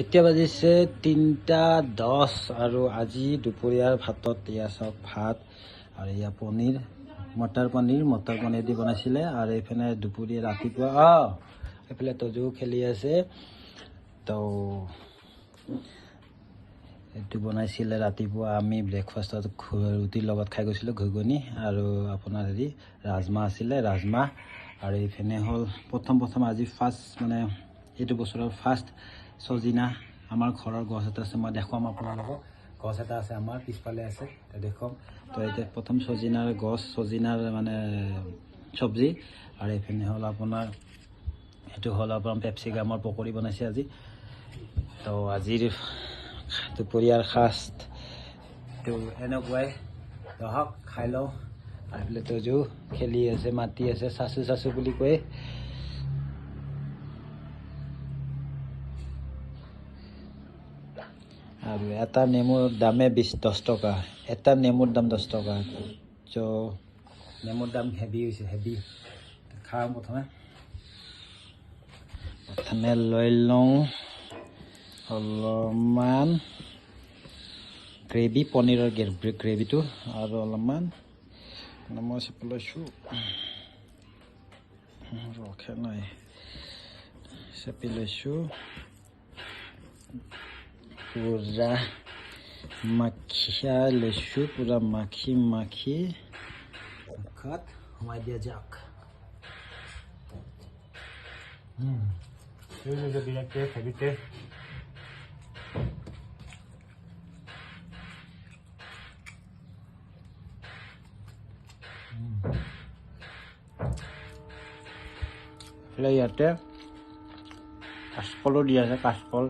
এতিয়া বাজিছে 3:10 আৰু আজি দুপৰীয়াৰ ভাতত এয়া চাওক ভাত আৰু এয়া পনীৰ মটৰ পনীৰ দি বনাইছিলে আৰু এইফালে দুপৰীয়া ৰাতিপুৱা এইফালে তজু খেলি আছে তো এইটো বনাইছিলে ৰাতিপুৱা আমি ব্ৰেকফাষ্টত ৰুটিৰ লগত খাই গৈছিলোঁ ঘুগুনি আৰু আপোনাৰ হেৰি ৰাজমাহ আছিলে ৰাজমাহ আৰু এইফালে হ'ল প্ৰথম আজি ফাৰ্ষ্ট মানে এইটো বছৰৰ ফাৰ্ষ্ট সজিনা আমাৰ ঘৰৰ গছ এটা আছে মই দেখুৱাম আপোনালোকক গছ এটা আছে আমাৰ পিছফালে আছে তো দেখুৱাম তো এতিয়া প্ৰথম সজিনাৰ মানে চব্জি আৰু এইফালে হ'ল আপোনাৰ এইটো হ'ল আপোনাৰ পেপচিকামৰ পকৰি বনাইছে আজি তো আজিৰ দুপৰীয়াৰ সাজ তো এনেকুৱাই হওক খাই লওঁ আৰু এইফালে তজু খেলি আছে মাতি আছে চাচু বুলি কয় আৰু এটা নেমুৰ দামে 10 টকা এটা নেমুৰ দাম 10 টকা তো নেমুৰ দাম হেভি হৈছে হেভি খাওঁ প্ৰথমে লৈ লওঁ অলপমান গ্ৰেভি পনীৰৰ গ্ৰেভিটো আৰু অলপমান মই চেপি লৈছোঁ ৰখা নাই চেপি লৈছোঁ পুৰা মাখিয়া লৈছোঁ পুৰা মাখি মুখত সোমাই দিয়া যাওক হেভিতে ইয়াতে কাঁচকলো দিয়া আছে কাঁচকল